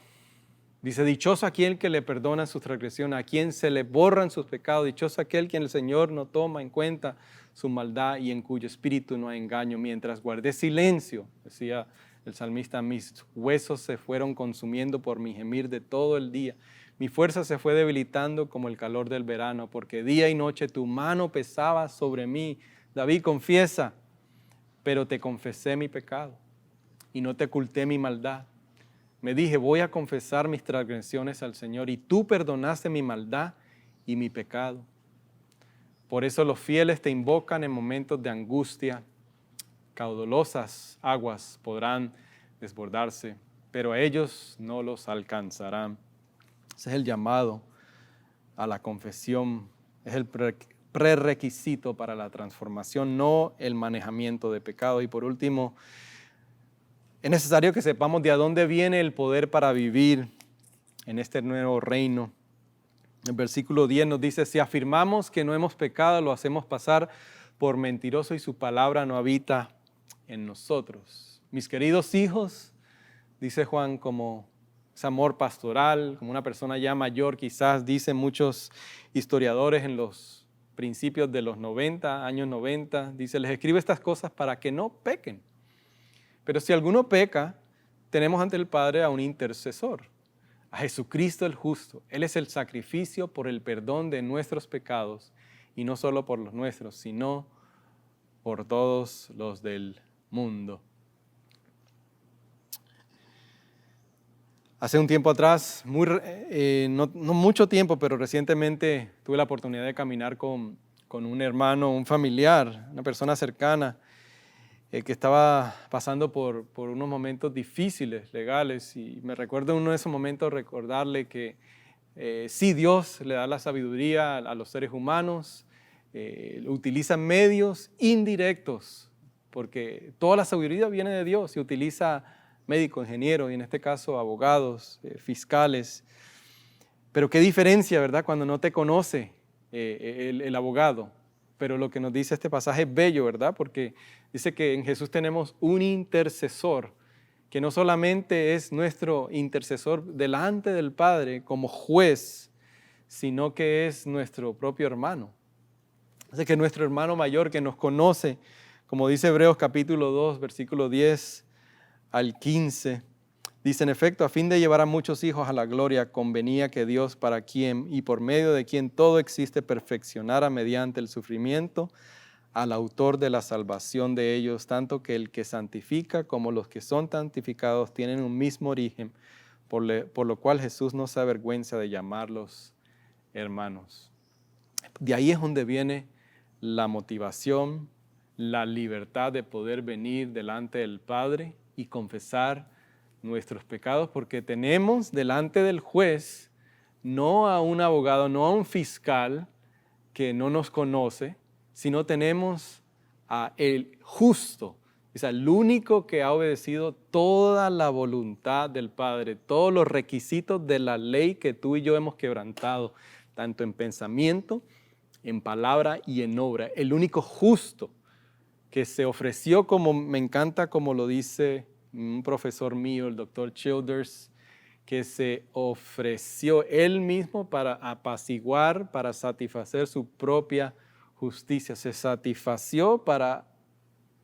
dice, dichoso aquel que le perdona sus transgresiones, a quien se le borran sus pecados, dichoso aquel quien el Señor no toma en cuenta su maldad y en cuyo espíritu no hay engaño. Mientras guardé silencio, decía el salmista, mis huesos se fueron consumiendo por mi gemir de todo el día. Mi fuerza se fue debilitando como el calor del verano, porque día y noche tu mano pesaba sobre mí. David confiesa, pero te confesé mi pecado y no te oculté mi maldad. Me dije, voy a confesar mis transgresiones al Señor y tú perdonaste mi maldad y mi pecado. Por eso los fieles te invocan en momentos de angustia. Caudalosas aguas podrán desbordarse, pero a ellos no los alcanzarán. Ese es el llamado a la confesión, es el prerequisito para la transformación, no el manejamiento de pecado. Y por último, es necesario que sepamos de dónde viene el poder para vivir en este nuevo reino. El versículo 10 nos dice, si afirmamos que no hemos pecado, lo hacemos pasar por mentiroso y su palabra no habita en nosotros. Mis queridos hijos, dice Juan, como ese amor pastoral, como una persona ya mayor, quizás dicen muchos historiadores en los principios de los años 90, dice, les escribo estas cosas para que no pequen. Pero si alguno peca, tenemos ante el Padre a un intercesor, a Jesucristo el justo. Él es el sacrificio por el perdón de nuestros pecados, y no solo por los nuestros, sino por todos los del mundo. Hace un tiempo atrás, no mucho tiempo, pero recientemente tuve la oportunidad de caminar con un hermano, un familiar, una persona cercana, que estaba pasando por unos momentos difíciles, legales, y me recuerdo en uno de esos momentos recordarle que sí, Dios le da la sabiduría a los seres humanos, utiliza medios indirectos, porque toda la sabiduría viene de Dios y utiliza médicos, ingenieros y en este caso abogados, fiscales. Pero qué diferencia, ¿verdad? Cuando no te conoce el abogado. Pero lo que nos dice este pasaje es bello, ¿verdad? Porque dice que en Jesús tenemos un intercesor, que no solamente es nuestro intercesor delante del Padre como juez, sino que es nuestro propio hermano. Así que nuestro hermano mayor que nos conoce, como dice Hebreos capítulo 2, versículo 10 al 15, dice, en efecto, a fin de llevar a muchos hijos a la gloria, convenía que Dios, para quien y por medio de quien todo existe, perfeccionara mediante el sufrimiento al autor de la salvación de ellos, tanto que el que santifica como los que son santificados tienen un mismo origen, por lo cual Jesús no se avergüenza de llamarlos hermanos. De ahí es donde viene la motivación, la libertad de poder venir delante del Padre y confesar nuestros pecados, porque tenemos delante del juez no a un abogado, no a un fiscal que no nos conoce, sino tenemos a el justo, o sea, el único que ha obedecido toda la voluntad del Padre, todos los requisitos de la ley que tú y yo hemos quebrantado, tanto en pensamiento, en palabra y en obra. El único justo que se ofreció, como me encanta como lo dice un profesor mío, el doctor Childers, que se ofreció él mismo para apaciguar, para satisfacer su propia justicia. Se satisfació para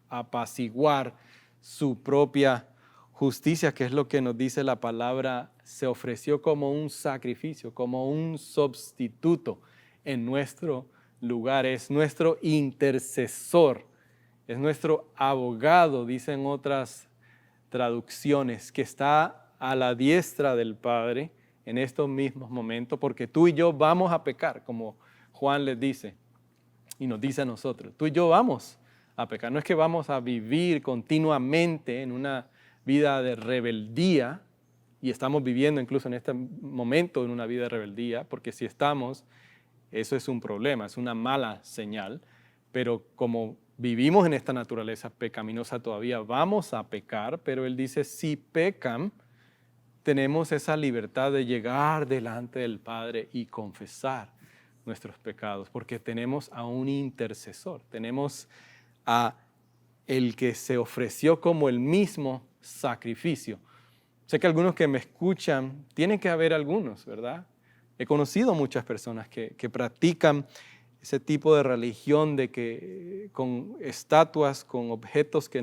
apaciguar su propia justicia, que es lo que nos dice la palabra, se ofreció como un sacrificio, como un sustituto en nuestro lugar. Es nuestro intercesor, es nuestro abogado, dicen otras traducciones, que está a la diestra del Padre en estos mismos momentos, porque tú y yo vamos a pecar, como Juan les dice. Y nos dice a nosotros, tú y yo vamos a pecar. No es que vamos a vivir continuamente en una vida de rebeldía, y estamos viviendo incluso en este momento en una vida de rebeldía, porque si estamos, eso es un problema, es una mala señal, pero como vivimos en esta naturaleza pecaminosa todavía, vamos a pecar, pero Él dice, si pecan, tenemos esa libertad de llegar delante del Padre y confesar nuestros pecados, porque tenemos a un intercesor, tenemos a el que se ofreció como el mismo sacrificio. Sé que algunos que me escuchan, tienen que haber algunos, ¿verdad? He conocido muchas personas que practican ese tipo de religión de que con estatuas, con objetos que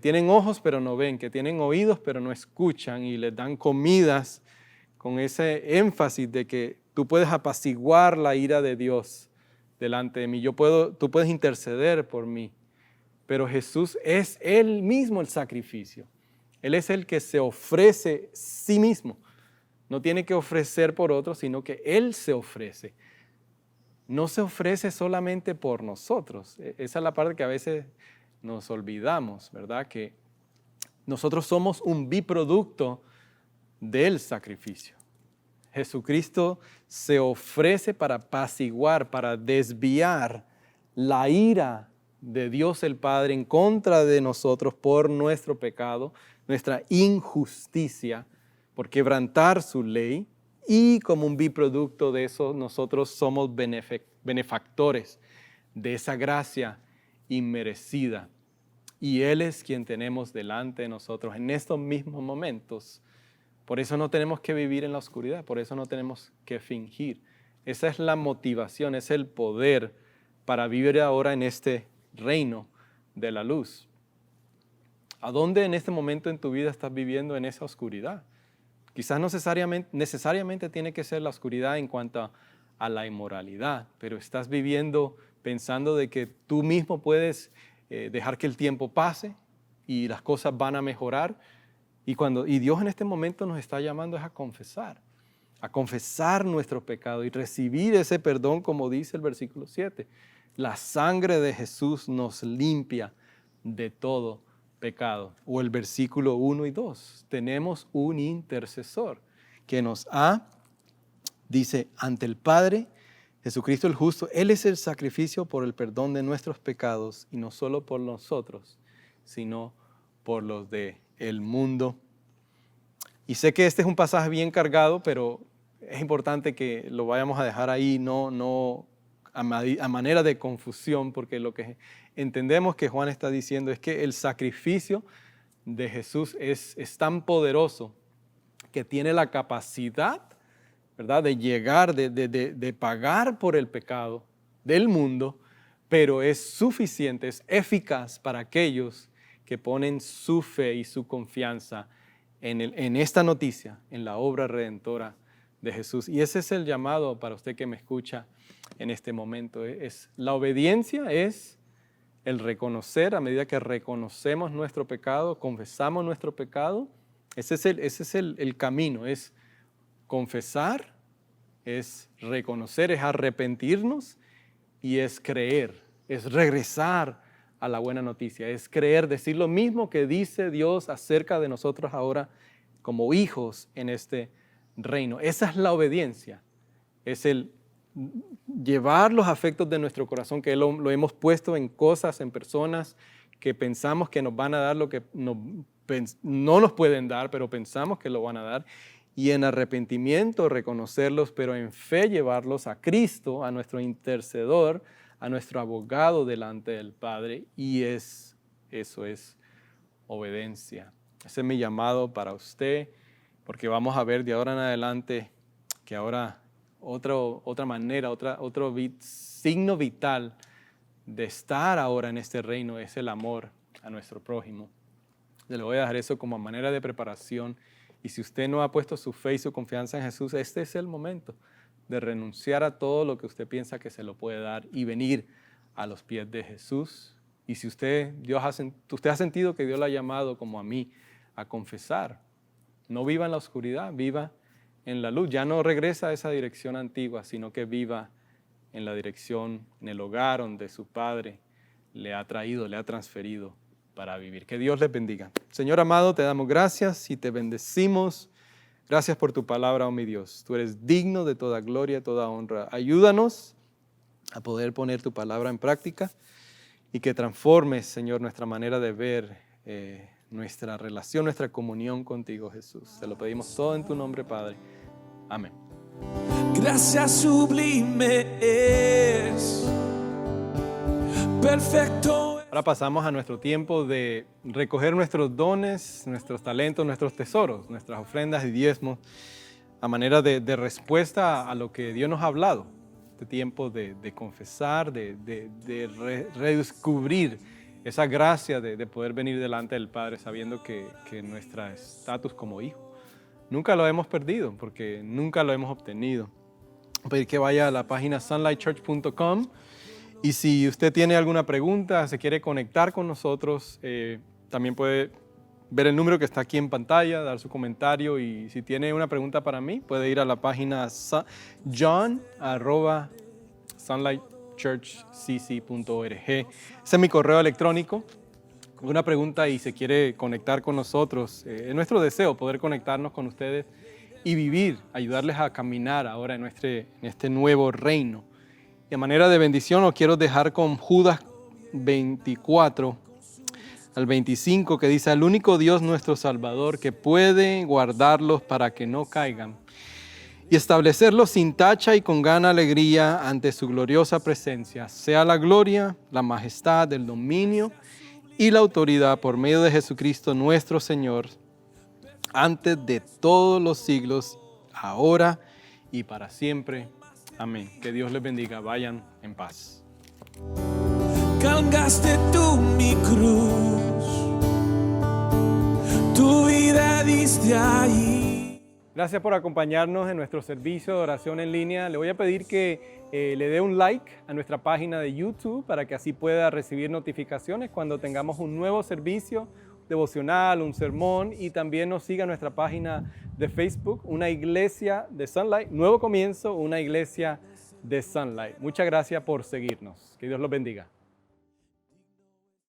tienen ojos pero no ven, que tienen oídos pero no escuchan, y les dan comidas con ese énfasis de que tú puedes apaciguar la ira de Dios delante de mí, tú puedes interceder por mí, pero Jesús es Él mismo el sacrificio. Él es el que se ofrece sí mismo. No tiene que ofrecer por otros, sino que Él se ofrece. No se ofrece solamente por nosotros. Esa es la parte que a veces nos olvidamos, ¿verdad? Que nosotros somos un biproducto del sacrificio. Jesucristo se ofrece para apaciguar, para desviar la ira de Dios el Padre en contra de nosotros por nuestro pecado, nuestra injusticia, por quebrantar su ley, y como un biproducto de eso nosotros somos benefactores de esa gracia inmerecida. Y Él es quien tenemos delante de nosotros en estos mismos momentos. Por eso no tenemos que vivir en la oscuridad, por eso no tenemos que fingir. Esa es la motivación, es el poder para vivir ahora en este reino de la luz. ¿A dónde en este momento en tu vida estás viviendo en esa oscuridad? Quizás no necesariamente tiene que ser la oscuridad en cuanto a la inmoralidad, pero estás viviendo pensando de que tú mismo puedes dejar que el tiempo pase y las cosas van a mejorar. Y Dios en este momento nos está llamando a confesar nuestro pecado y recibir ese perdón, como dice el versículo 7. La sangre de Jesús nos limpia de todo pecado. O el versículo 1 y 2. Tenemos un intercesor que dice, ante el Padre, Jesucristo el justo, Él es el sacrificio por el perdón de nuestros pecados, y no solo por nosotros, sino por los del mundo. Y sé que este es un pasaje bien cargado, pero es importante que lo vayamos a dejar ahí, no a manera de confusión, porque lo que entendemos que Juan está diciendo es que el sacrificio de Jesús es tan poderoso que tiene la capacidad, ¿verdad?, de llegar, de pagar por el pecado del mundo, pero es suficiente, es eficaz para aquellos que ponen su fe y su confianza en esta noticia, en la obra redentora de Jesús. Y ese es el llamado para usted que me escucha en este momento. La obediencia es el reconocer, a medida que reconocemos nuestro pecado, confesamos nuestro pecado. Ese es el camino, es confesar, es reconocer, es arrepentirnos y es creer, es regresar a la buena noticia, es creer, decir lo mismo que dice Dios acerca de nosotros ahora como hijos en este reino. Esa es la obediencia, es el llevar los afectos de nuestro corazón, que lo hemos puesto en cosas, en personas que pensamos que nos van a dar lo que no nos pueden dar, pero pensamos que lo van a dar, y en arrepentimiento reconocerlos, pero en fe llevarlos a Cristo, a nuestro intercedor, a nuestro abogado delante del Padre, y eso es obediencia. Ese es mi llamado para usted, porque vamos a ver de ahora en adelante que ahora otra manera, otro signo vital de estar ahora en este reino es el amor a nuestro prójimo. Le voy a dejar eso como manera de preparación, y si usted no ha puesto su fe y su confianza en Jesús, este es el momento de renunciar a todo lo que usted piensa que se lo puede dar y venir a los pies de Jesús. Y si usted ha sentido que Dios lo ha llamado como a mí a confesar, no viva en la oscuridad, viva en la luz. Ya no regresa a esa dirección antigua, sino que viva en la dirección, en el hogar donde su padre le ha traído, le ha transferido para vivir. Que Dios les bendiga. Señor amado, te damos gracias y te bendecimos. Gracias por tu palabra, oh mi Dios. Tú eres digno de toda gloria, toda honra. Ayúdanos a poder poner tu palabra en práctica y que transformes, Señor, nuestra manera de ver, nuestra relación, nuestra comunión contigo, Jesús. Te lo pedimos todo en tu nombre, Padre. Amén. Gracias sublime es perfecto. Ahora pasamos a nuestro tiempo de recoger nuestros dones, nuestros talentos, nuestros tesoros, nuestras ofrendas y diezmos a manera de respuesta a lo que Dios nos ha hablado. Este tiempo de confesar, de redescubrir esa gracia de poder venir delante del Padre sabiendo que nuestro estatus como hijo nunca lo hemos perdido porque nunca lo hemos obtenido. Voy a pedir que vaya a la página sunlightchurch.com. Y si usted tiene alguna pregunta, se quiere conectar con nosotros, también puede ver el número que está aquí en pantalla, dar su comentario y si tiene una pregunta para mí, puede ir a la página john@sunlightchurchcc.org. Ese es mi correo electrónico. Una pregunta y se quiere conectar con nosotros. Es nuestro deseo poder conectarnos con ustedes y vivir, ayudarles a caminar ahora en este nuevo reino. De manera de bendición, os quiero dejar con Judas 24 al 25, que dice: el único Dios nuestro Salvador que puede guardarlos para que no caigan y establecerlos sin tacha y con gran alegría ante su gloriosa presencia, sea la gloria, la majestad, el dominio y la autoridad por medio de Jesucristo nuestro Señor, antes de todos los siglos, ahora y para siempre. Amén. Que Dios les bendiga. Vayan en paz. Cargaste tú mi cruz, tu vida diste ahí. Gracias por acompañarnos en nuestro servicio de oración en línea. Le voy a pedir que le dé un like a nuestra página de YouTube para que así pueda recibir notificaciones cuando tengamos un nuevo servicio devocional, un sermón, y también nos siga en nuestra página de Facebook, una iglesia de Sunlight, Nuevo Comienzo, una iglesia de Sunlight. Muchas gracias por seguirnos. Que Dios los bendiga.